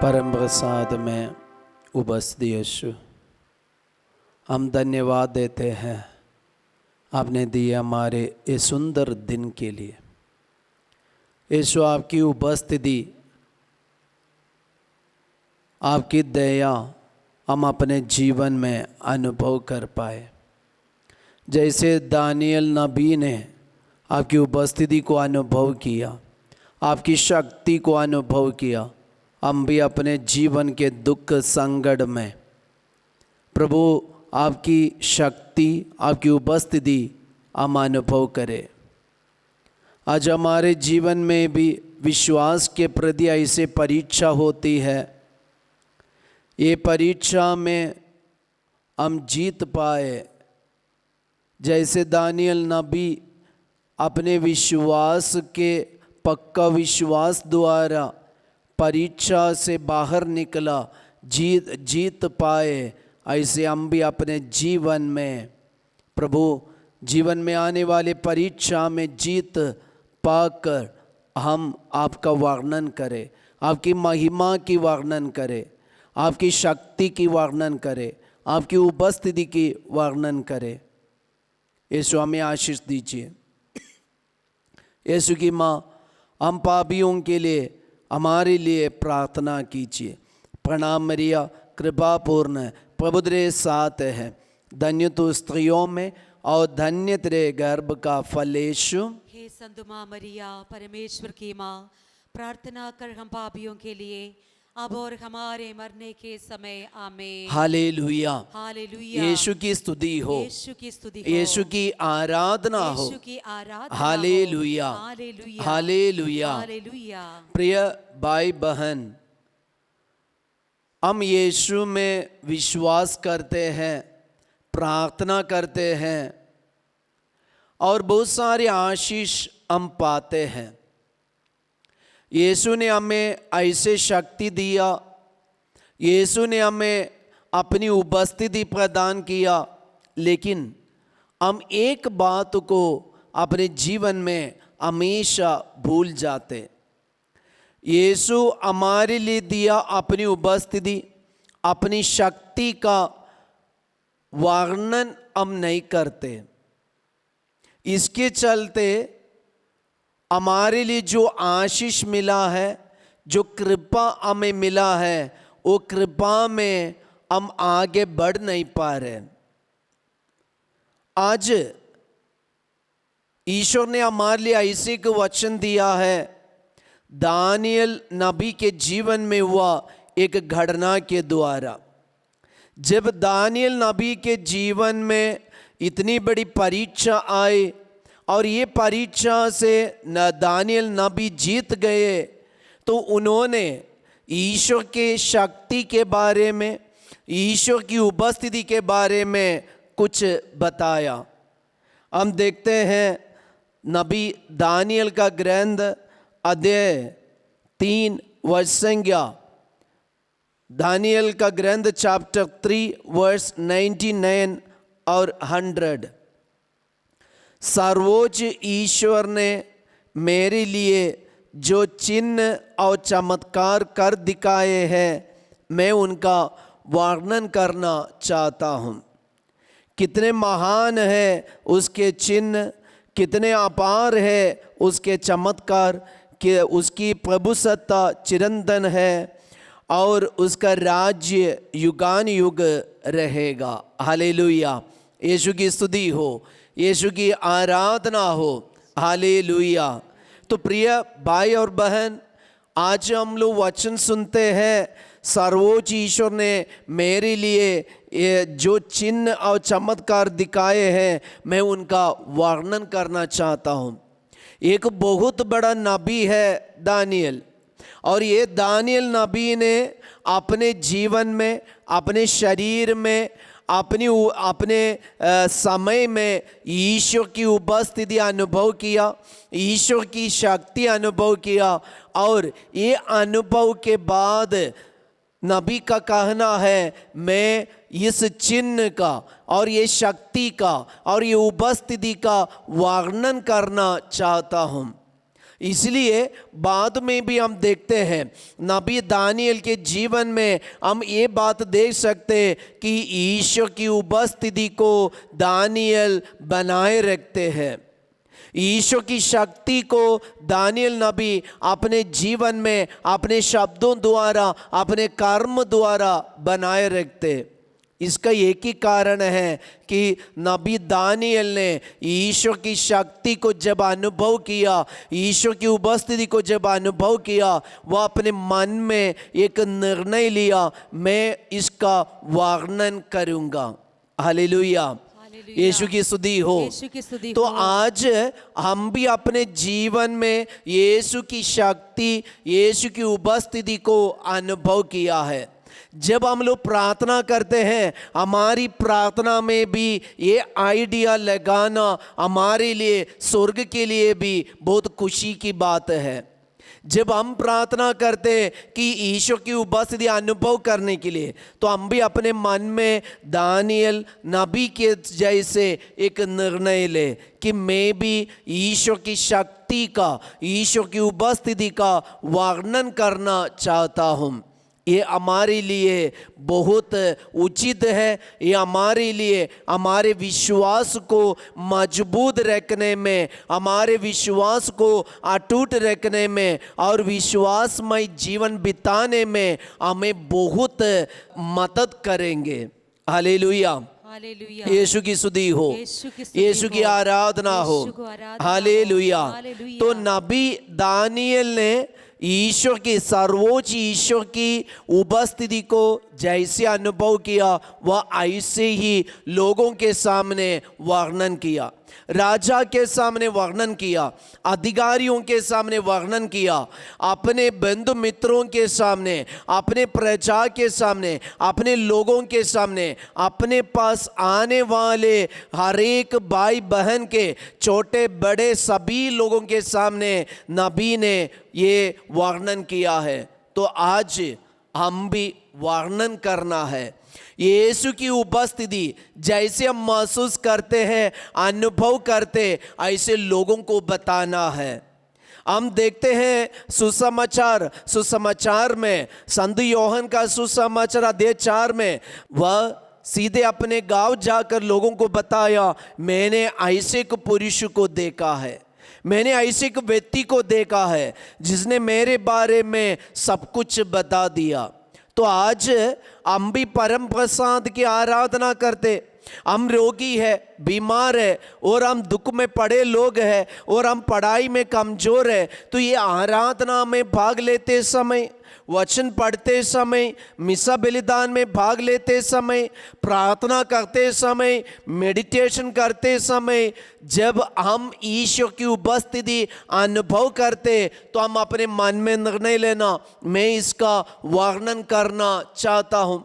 परम प्रसाद में उपस्थित यीशु, हम धन्यवाद देते हैं आपने दिए हमारे इस सुंदर दिन के लिए। यीशु, आपकी उपस्थिति, आपकी दया हम अपने जीवन में अनुभव कर पाए। जैसे दानियल नबी ने आपकी उपस्थिति को अनुभव किया, आपकी शक्ति को अनुभव किया, हम भी अपने जीवन के दुख संकट में प्रभु आपकी शक्ति, आपकी उपस्थिति हम अनुभव करें। आज हमारे जीवन में भी विश्वास के प्रति ऐसे परीक्षा होती है, ये परीक्षा में हम जीत पाए। जैसे दानियल नबी अपने विश्वास के पक्का विश्वास द्वारा परीक्षा से बाहर निकला, जीत पाए, ऐसे हम भी अपने जीवन में प्रभु जीवन में आने वाले परीक्षा में जीत पाकर हम आपका वर्णन करें, आपकी महिमा की वर्णन करें, आपकी शक्ति की वर्णन करें, आपकी उपस्थिति की वर्णन करें। यीशु हमें आशीष दीजिए। यीशु की माँ, हम पापियों के लिए हमारे लिए प्रार्थना कीजिए। प्रणाम मरिया, कृपापूर्ण, प्रभु तेरे साथ है, धन्य तू स्त्रियों में और धन्य तेरे गर्भ का फल यीशु। हे संत माँ मरिया, परमेश्वर की माँ, प्रार्थना कर हम पापियों के लिए अब और हमारे मरने के समय, आमीन। Hallelujah, hallelujah. यीशु की स्तुति हो, यीशु की स्तुति हो, यीशु की आराधना हो, यीशु की आराधना हो। Hallelujah, hallelujah, hallelujah. हालेलुया। प्रिय भाई बहन, हम यीशु में विश्वास करते हैं, प्रार्थना करते हैं और बहुत सारे आशीष हम पाते हैं। यीशु ने हमें ऐसे शक्ति दिया, यीशु ने हमें अपनी उपस्थिति प्रदान किया, लेकिन हम एक बात को अपने जीवन में हमेशा भूल जाते। यीशु हमारे लिए दिया अपनी उपस्थिति, अपनी शक्ति का वर्णन हम नहीं करते। इसके चलते हमारे लिए जो आशीष मिला है, जो कृपा हमें मिला है, वो कृपा में हम आगे बढ़ नहीं पा रहे। आज ईश्वर ने हमारे लिए ऐसे एक वचन दिया है, दानियल नबी के जीवन में हुआ एक घटना के द्वारा। जब दानियल नबी के जीवन में इतनी बड़ी परीक्षा आई और ये परीक्षा से दानियल नबी जीत गए, तो उन्होंने ईश्वर के शक्ति के बारे में, ईश्वर की उपस्थिति के बारे में कुछ बताया। हम देखते हैं नबी दानियल का ग्रंथ अध्याय 3 वर्ष संज्ञा, दानियल का ग्रंथ चैप्टर 3 वर्स 99 और 100। सर्वोच्च ईश्वर ने मेरे लिए जो चिन्ह और चमत्कार कर दिखाए हैं, मैं उनका वर्णन करना चाहता हूँ। कितने महान है उसके चिन्ह, कितने अपार है उसके चमत्कार, कि उसकी प्रभु सत्ता चिरंतन है और उसका राज्य युगान युग रहेगा। हालेलुया, यीशु की स्तुति हो, यीशु की आराधना हो, हालेलुया। तो प्रिय भाई और बहन, आज हम लोग वचन सुनते हैं, सर्वोच्च ईश्वर ने मेरे लिए ये जो चिन्ह और चमत्कार दिखाए हैं, मैं उनका वर्णन करना चाहता हूँ। एक बहुत बड़ा नबी है दानियल, और ये दानियल नबी ने अपने जीवन में, अपने शरीर में, अपने समय में ईश्वर की उपस्थिति अनुभव किया, ईश्वर की शक्ति अनुभव किया। और ये अनुभव के बाद नबी का कहना है, मैं इस चिन्ह का और ये शक्ति का और ये उपस्थिति का वर्णन करना चाहता हूँ। इसलिए बाद में भी हम देखते हैं नबी दानियल के जीवन में हम ये बात देख सकते हैं कि ईश्वर की उपस्थिति को दानियल बनाए रखते हैं। ईश्वर की शक्ति को दानियल नबी अपने जीवन में अपने शब्दों द्वारा अपने कर्म द्वारा बनाए रखते। इसका एक ही कारण है कि नबी दानियल ने ईश्वर की शक्ति को जब अनुभव किया, ईश्वर की उपस्थिति को जब अनुभव किया, वह अपने मन में एक निर्णय लिया, मैं इसका वर्णन करूँगा। हालेलुया, यीशु की स्तुति हो। तो आज हम भी अपने जीवन में यीशु की शक्ति, यीशु की उपस्थिति को अनुभव किया है। जब हम लोग प्रार्थना करते हैं, हमारी प्रार्थना में भी ये आइडिया लगाना हमारे लिए, स्वर्ग के लिए भी बहुत खुशी की बात है। जब हम प्रार्थना करते हैं कि ईश्वर की उपस्थिति अनुभव करने के लिए, तो हम भी अपने मन में दानियल नबी के जैसे एक निर्णय ले कि मैं भी ईश्वर की शक्ति का, ईश्वर की उपस्थिति का वर्णन करना चाहता हूँ। ये हमारे लिए बहुत उचित है। ये हमारे लिए हमारे विश्वास को मजबूत रखने में, हमारे विश्वास को अटूट रखने में और विश्वासमय जीवन बिताने में हमें बहुत मदद करेंगे। हालेलुया, यीशु की स्तुति हो, यीशु की आराधना हो। हालेलुया। तो नबी दानियल ने ईश्वर की, सर्वोच्च ईश्वर की उपस्थिति को जैसे अनुभव किया, वह ऐसे ही लोगों के सामने वर्णन किया, राजा के सामने वर्णन किया, अधिकारियों के सामने वर्णन किया, अपने बंधु मित्रों के सामने, अपने प्रजा के सामने, अपने लोगों के सामने, अपने पास आने वाले हर एक भाई बहन के, छोटे बड़े सभी लोगों के सामने नबी ने ये वर्णन किया है। तो आज हम भी वर्णन करना है। यीशु की उपस्थिति जैसे हम महसूस करते हैं, अनुभव करते, ऐसे लोगों को बताना है। हम देखते हैं सुसमाचार में, संत योहन का सुसमाचार अध्याय 4 में वह सीधे अपने गांव जाकर लोगों को बताया, मैंने ऐसे एक पुरुष को देखा है, मैंने ऐसे एक व्यक्ति को देखा है जिसने मेरे बारे में सब कुछ बता दिया। तो आज हम भी परम प्रसाद की आराधना करते, हम रोगी है, बीमार है और हम दुख में पड़े लोग हैं और हम पढ़ाई में कमजोर है, तो ये आराधना में भाग लेते समय, वचन पढ़ते समय, मिसा बलिदान में भाग लेते समय, प्रार्थना करते समय, मेडिटेशन करते समय, जब हम ईश्वर की उपस्थिति अनुभव करते, तो हम अपने मन में निर्णय लेना, मैं इसका वर्णन करना चाहता हूँ।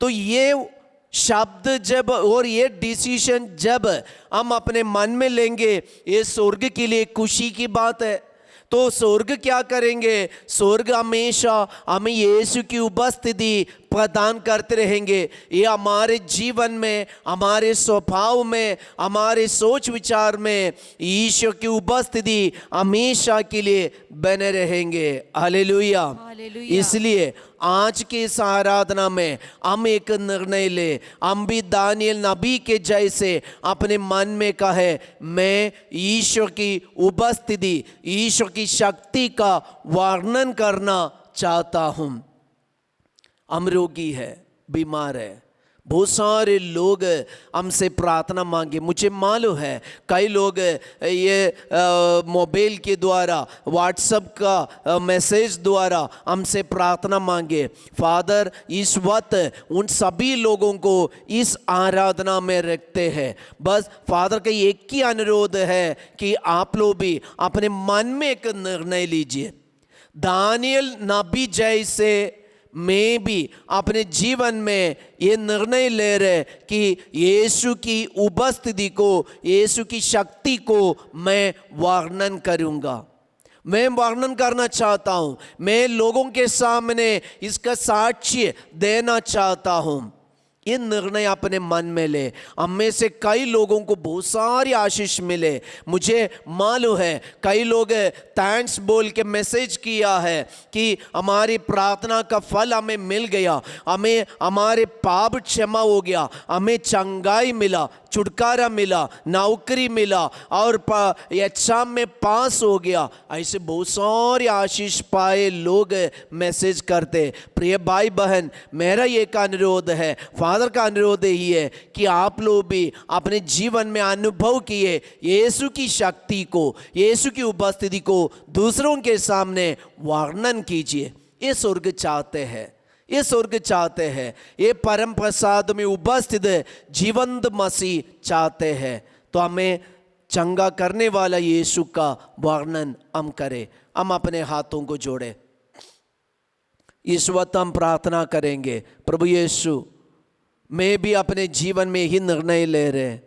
तो ये शब्द जब और ये डिसीजन जब हम अपने मन में लेंगे, ये स्वर्ग के लिए खुशी की बात है। तो स्वर्ग क्या करेंगे? स्वर्ग हमेशा हमें यीशु की उपस्थिति प्रदान करते रहेंगे। ये हमारे जीवन में, हमारे स्वभाव में, हमारे सोच विचार में ईश्वर की उपस्थिति हमेशा के लिए बने रहेंगे। हालेलुया। इसलिए आज के इस आराधना में हम एक निर्णय ले, हम भी दानियल नबी के जैसे अपने मन में कहे, मैं ईश्वर की उपस्थिति, ईश्वर की शक्ति का वर्णन करना चाहता हूँ। हम रोगी है, बीमार है, बहुत सारे लोग हमसे प्रार्थना मांगे। मुझे मालूम है कई लोग ये मोबाइल के द्वारा, व्हाट्सएप का मैसेज द्वारा हमसे प्रार्थना मांगे। फादर इस वक्त उन सभी लोगों को इस आराधना में रखते हैं। बस फादर का एक ही अनुरोध है कि आप लोग भी अपने मन में एक निर्णय लीजिए। दानियल नबी जैसे मैं भी अपने जीवन में ये निर्णय ले रहे कि यीशु की उपस्थिति को, यीशु की शक्ति को मैं वर्णन करूँगा, मैं वर्णन करना चाहता हूँ, मैं लोगों के सामने इसका साक्ष्य देना चाहता हूँ। ये निर्णय अपने मन में ले। हम में से कई लोगों को बहुत सारी आशीष मिले। मुझे मालूम है कई लोग थैंक्स बोल के मैसेज किया है कि हमारी प्रार्थना का फल हमें मिल गया, हमें हमारे पाप क्षमा हो गया, हमें चंगाई मिला, छुटकारा मिला, नौकरी मिला और एग्जाम में पास हो गया। ऐसे बहुत सारे आशीष पाए लोग मैसेज करते। प्रिय भाई बहन, मेरा एक अनुरोध है, फादर का अनुरोध यही है कि आप लोग भी अपने जीवन में अनुभव किए यीशु की शक्ति को, यीशु की उपस्थिति को दूसरों के सामने वर्णन कीजिए। ये स्वर्ग चाहते हैं, ये स्वर्ग चाहते हैं, ये परम प्रसाद में उपस्थित जीवंत मसीह चाहते हैं। तो हमें चंगा करने वाला यीशु का वर्णन हम करें। हम अपने हाथों को जोड़े, इस वक्त हम प्रार्थना करेंगे। प्रभु यीशु, मैं भी अपने जीवन में ही निर्णय ले रहे,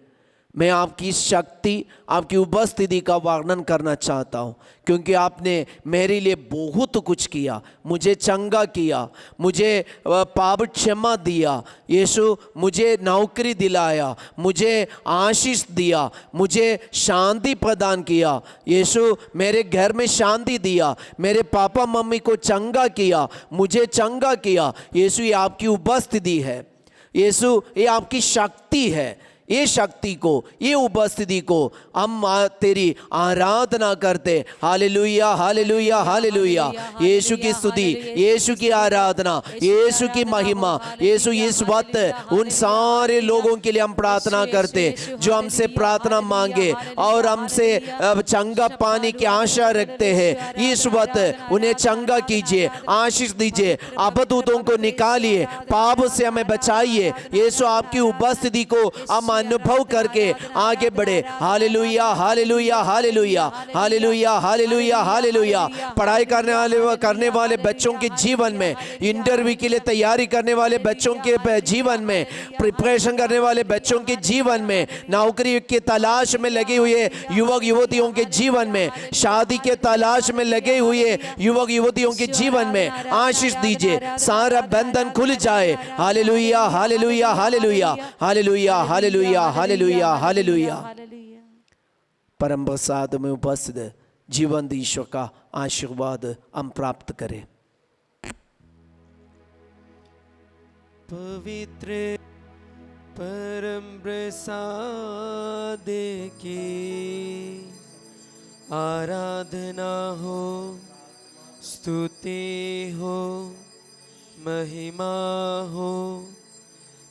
मैं आपकी शक्ति, आपकी उपस्थिति का वर्णन करना चाहता हूँ, क्योंकि आपने मेरे लिए बहुत कुछ किया, मुझे चंगा किया, मुझे पाप क्षमा दिया, यीशु मुझे नौकरी दिलाया, मुझे आशीष दिया, मुझे शांति प्रदान किया, यीशु मेरे घर में शांति दिया, मेरे पापा मम्मी को चंगा किया, मुझे चंगा किया। यीशु ये आपकी उपस्थिति है, यीशु ये आपकी शक्ति है। ये शक्ति को, ये उपस्थिति को हम तेरी आराधना करते। Hallelujah, hallelujah, hallelujah. यीशु की स्तुति, यीशु की आराधना, यीशु की महिमा। यीशु इस वक्त उन सारे लोगों के लिए हम प्रार्थना करते जो हमसे प्रार्थना मांगे और हमसे चंगा पाने की आशा रखते हैं। इस वक्त उन्हें चंगा कीजिए, आशीष दीजिए, अपदूतों को निकालिए, पाप से हमें बचाइए। यीशु आपकी उपस्थिति को हम अनुभव करके आगे बढ़े। Hallelujah, hallelujah, hallelujah, hallelujah, hallelujah, hallelujah. पढ़ाई करने वाले बच्चों के जीवन में, इंटरव्यू के लिए तैयारी करने वाले बच्चों के जीवन में, प्रिपरेशन करने वाले बच्चों के जीवन में, नौकरी की तलाश में लगे हुए युवक युवतियों के जीवन में, शादी के तलाश में लगे हुए युवक युवतियों के जीवन में आशीष दीजिए, सारा बंधन खुल जाए। Hallelujah, hallelujah, hallelujah, hallelujah, hallelujah, hallelujah, hallelujah. परम प्रसाद में उपस्थित जीवंत ईश्वर का आशीर्वाद हम प्राप्त करें। पवित्र परम प्रसाद की आराधना हो, स्तुति हो, महिमा हो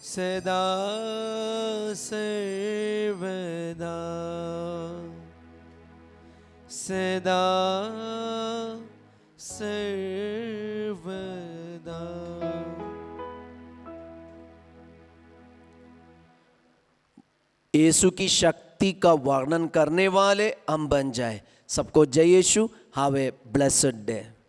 सदा सर्वदा, सदा सर्वदा। यीशु की शक्ति का वर्णन करने वाले हम बन जाए। सबको जय Yeshu. Have a blessed day.